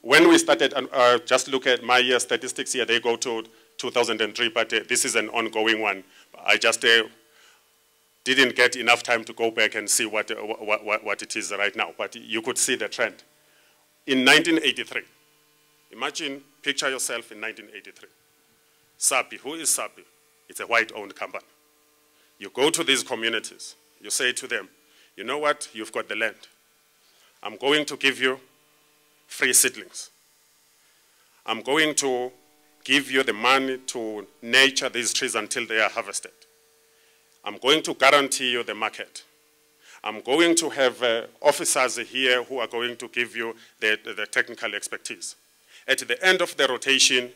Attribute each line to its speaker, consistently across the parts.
Speaker 1: when we started, just look at my statistics here, they go to 2003, but this is an ongoing one. I just didn't get enough time to go back and see what it is right now, but you could see the trend. In 1983, imagine, picture yourself in 1983. Sappi, who is Sappi? It's a white-owned company. You go to these communities, you say to them, you know what, you've got the land. I'm going to give you free seedlings. I'm going to give you the money to nurture these trees until they are harvested. I'm going to guarantee you the market. I'm going to have officers here who are going to give you the technical expertise. At the end of the rotation,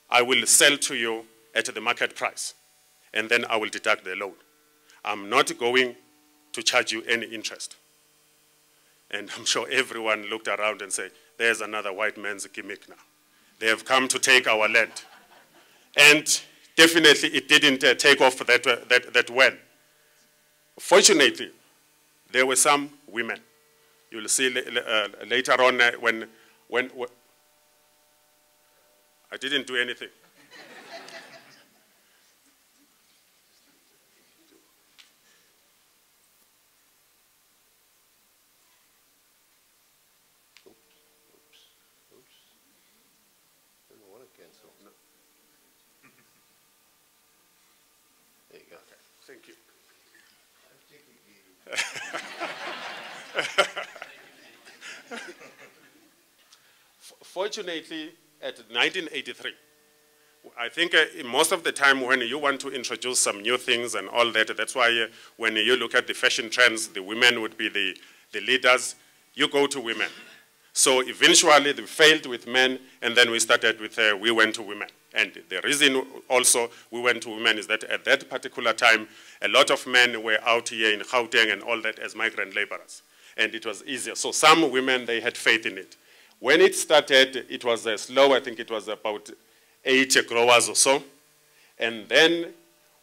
Speaker 1: I will sell to you at the market price, and then I will deduct the loan. I'm not going to charge you any interest. And I'm sure everyone looked around and said, there's another white man's gimmick now. They have come to take our land. And definitely it didn't take off that well. Fortunately, there were some women. You'll see later on when I didn't do anything. Thank you. Fortunately, at 1983, I think most of the time when you want to introduce some new things and all that, that's why when you look at the fashion trends, the women would be the leaders. You go to women. So eventually they failed with men, and then we started with, we went to women. And the reason also we went to women is that at that particular time, a lot of men were out here in Gauteng and all that as migrant laborers. And it was easier. So some women, they had faith in it. When it started, it was slow. I think it was about 8 growers or so. And then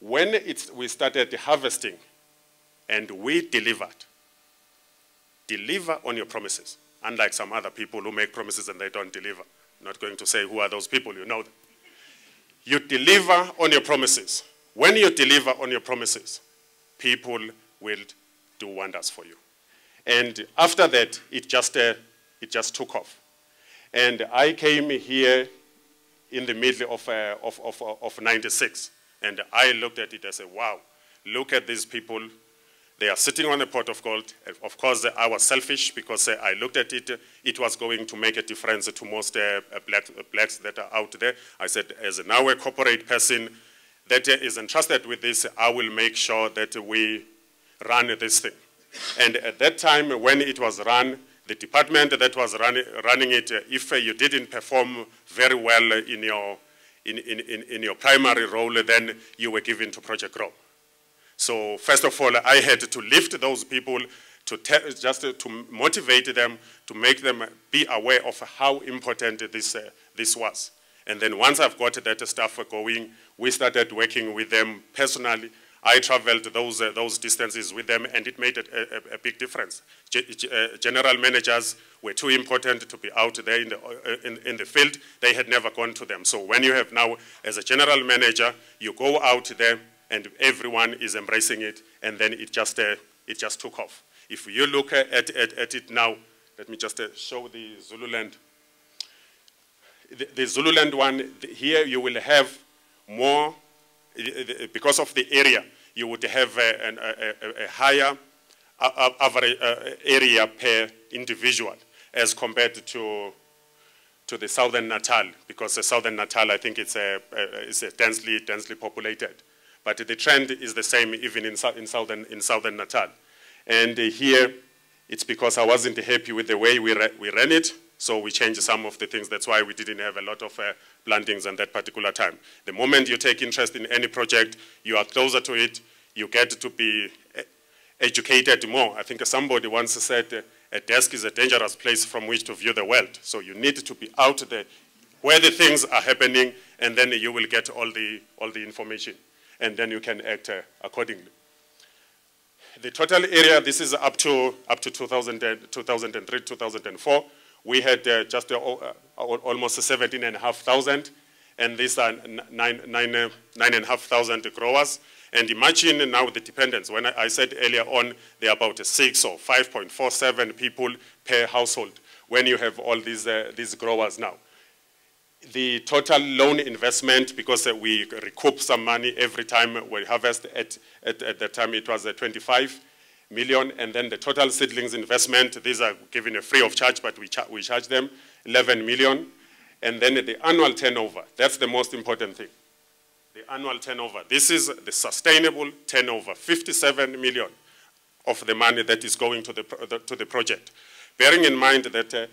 Speaker 1: when we started harvesting, and we delivered, deliver on your promises. Unlike some other people who make promises and they don't deliver. I'm not going to say who are those people, you know them. You deliver on your promises. When you deliver on your promises, people will do wonders for you. And after that, it just took off. And I came here in the middle of 96, and I looked at it and said, wow, look at these people. They are sitting on a pot of gold. Of course, I was selfish because I looked at it. It was going to make a difference to most blacks that are out there. I said, as now a corporate person that is entrusted with this, I will make sure that we run this thing. And at that time, when it was run, the department that was running it, if you didn't perform very well in your primary role, then you were given to Project Grow. So first of all, I had to lift those people just to motivate them, to make them be aware of how important this was. And then once I've got that stuff going, we started working with them personally. I traveled those distances with them, and it made a big difference. General managers were too important to be out there in the field. They had never gone to them. So when you have now, as a general manager, you go out there, and everyone is embracing it, and then it just took off. If you look at it now, let me just show the Zululand. The Zululand one, here you will have more, because of the area, you would have a higher average area per individual as compared to the Southern Natal, because the Southern Natal, I think it's densely populated. But the trend is the same even in Southern Natal. And here, it's because I wasn't happy with the way we ran it, so we changed some of the things. That's why we didn't have a lot of plantings at that particular time. The moment you take interest in any project, you are closer to it, you get to be educated more. I think somebody once said, a desk is a dangerous place from which to view the world. So you need to be out there where the things are happening, and then you will get all the information. And then you can act accordingly. The total area, this is up to 2003, 2004. we had just almost 17,500, and these are 9,500 growers. And imagine now the dependents. When I said earlier on, there are about 6 or 5.47 people per household when you have all these growers now. The total loan investment, because we recoup some money every time we harvest, at the time it was 25 million, and then the total seedlings investment, these are given free of charge, but we charge them 11 million. And then the annual turnover, that's the most important thing. The annual turnover, this is the sustainable turnover, 57 million of the money that is going to the project. Bearing in mind that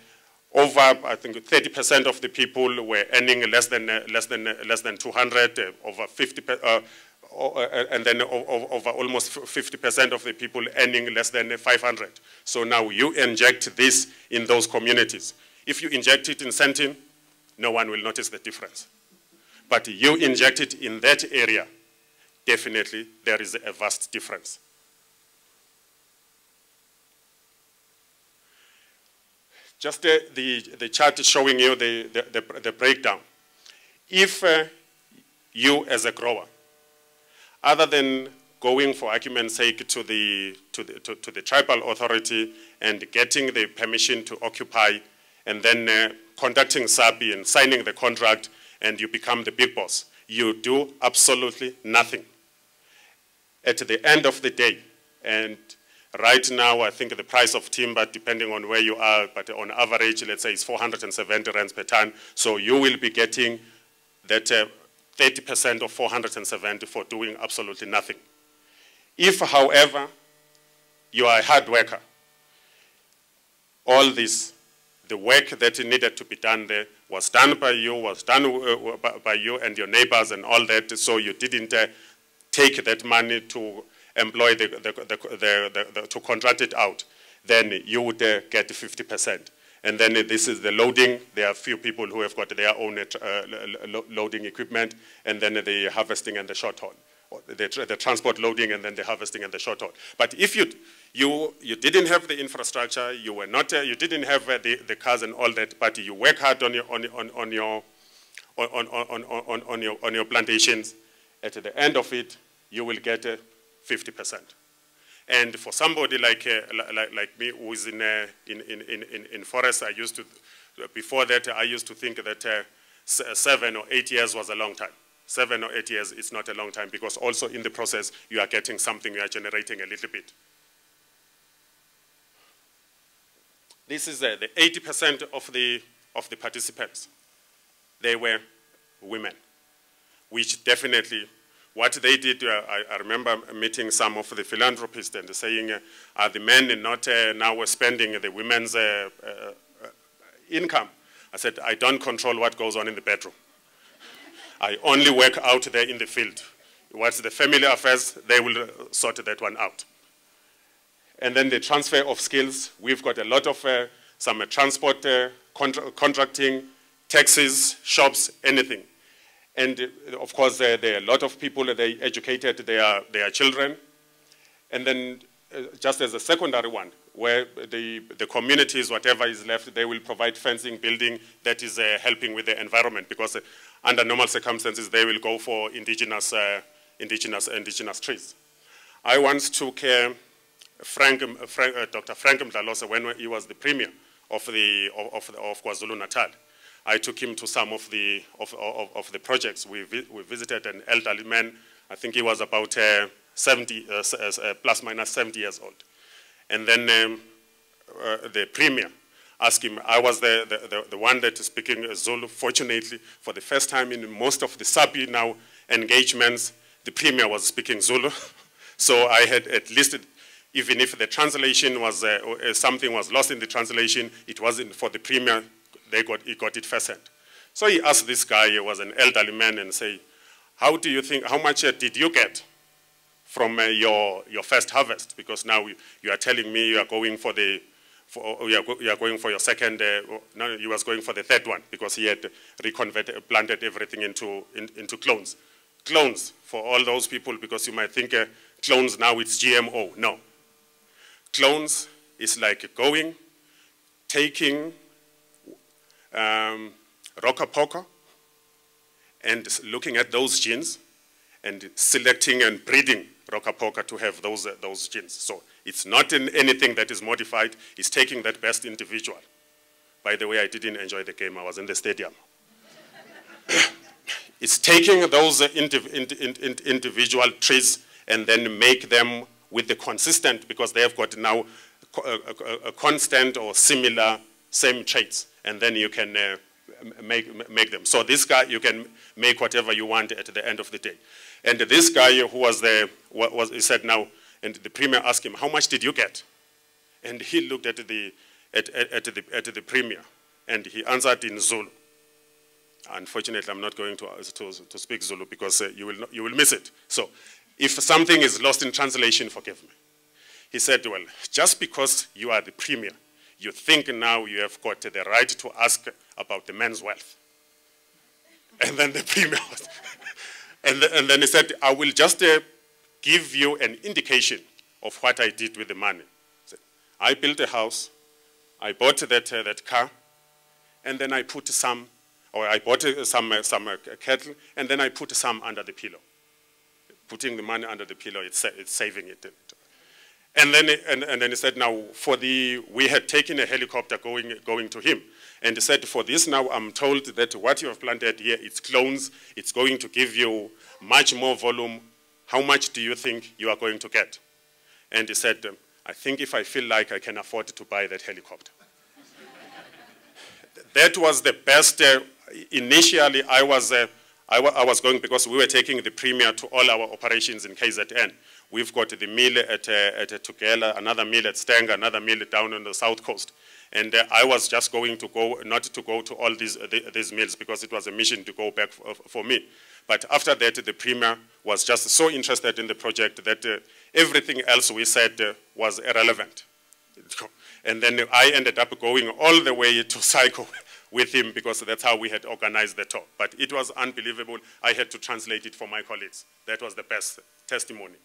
Speaker 1: over, I think, 30% of the people were earning less than 200, over 50, and then over almost 50% of the people earning less than 500. So now you inject this in those communities. If you inject it in Sentin, no one will notice the difference. But you inject it in that area, definitely there is a vast difference. Just the chart is showing you the breakdown. If you as a grower, other than going for argument's sake to the tribal authority and getting the permission to occupy, and then conducting Sappi and signing the contract, and you become the big boss, you do absolutely nothing. At the end of the day, and right now I think the price of timber, depending on where you are, but on average, let's say it's 470 rands per ton, so you will be getting that 30% of 470 for doing absolutely nothing. If, however, you are a hard worker, all this, the work that needed to be done there was done by you, by you and your neighbors and all that, so you didn't take that money to employ to contract it out, then you would get 50%. And then this is the loading. There are a few people who have got their own loading equipment, and then the harvesting and the short haul. The transport loading and then the harvesting and the short haul. But if you didn't have the infrastructure, you were not, you didn't have the cars and all that, but you work hard on your plantations. At the end of it, you will get 50%. And for somebody like me who is in forest, I used to, before that, I used to think that 7 or 8 years was a long time. 7 or 8 years is not a long time, because also in the process you are getting something, you are generating a little bit. This is the 80% of the participants. They were women, which definitely, what they did, I remember meeting some of the philanthropists and saying, are the men not now spending the women's income? I said, I don't control what goes on in the bedroom. I only work out there in the field. What's the family affairs, they will sort that one out. And then the transfer of skills, we've got a lot of some transport, contracting, taxis, shops, anything. And of course, there are a lot of people, they educated their children. And then just as a secondary one, where the communities, whatever is left, they will provide fencing, building that is helping with the environment, because under normal circumstances, they will go for indigenous trees. I once took Dr. Frank Mdlalosa when he was the premier of KwaZulu-Natal. I took him to some of the projects. We visited an elderly man. I think he was about 70, plus minus 70 years old. And then the premier asked him, I was the one that is speaking Zulu. Fortunately, for the first time in most of the Sappi now engagements, the premier was speaking Zulu. So I had at least, even if the translation was, something was lost in the translation, it wasn't for the premier, he got it first hand. So he asked this guy, he was an elderly man, and say, how do you think, how much did you get from your first harvest? Because now you are telling me you are going for you are going for your second, no, you was going for the third one, because he had planted everything into clones. Clones, for all those people, because you might think clones now it's GMO. No. Clones is like going, taking rocker poker, and looking at those genes and selecting and breeding rocker poker to have those genes. So it's not in anything that is modified. It's taking that best individual. By the way, I didn't enjoy the game. I was in the stadium. It's taking those individual traits and then make them with the consistent, because they have got now a constant or similar same traits, and then you can make them. So this guy, you can make whatever you want at the end of the day. And this guy who was he said now, and the premier asked him, how much did you get? And he looked at the premier, and he answered in Zulu. Unfortunately, I'm not going to speak Zulu because you will miss it. So if something is lost in translation, forgive me. He said, well, just because you are the premier, you think now you have got the right to ask about the man's wealth. And then the premier was, and then he said, I will just give you an indication of what I did with the money. Said, I built a house, I bought that car, and then I put some, or I bought some cattle, and then I put some under the pillow. Putting the money under the pillow, it's saving it. And then he said, now, we had taken a helicopter going to him. And he said, for this now, I'm told that what you have planted here, it's clones, it's going to give you much more volume. How much do you think you are going to get? And he said, I think if I feel like I can afford to buy that helicopter. That was the best. Initially, I was going, because we were taking the premier to all our operations in KZN. We've got the mill at Tugela, another mill at Stanger, another mill down on the south coast. And I was just going to go, not to go to all these mills, because it was a mission to go back for me. But after that, the premier was just so interested in the project that everything else we said was irrelevant. And then I ended up going all the way to Psycho with him, because that's how we had organized the talk. But it was unbelievable. I had to translate it for my colleagues. That was the best testimony.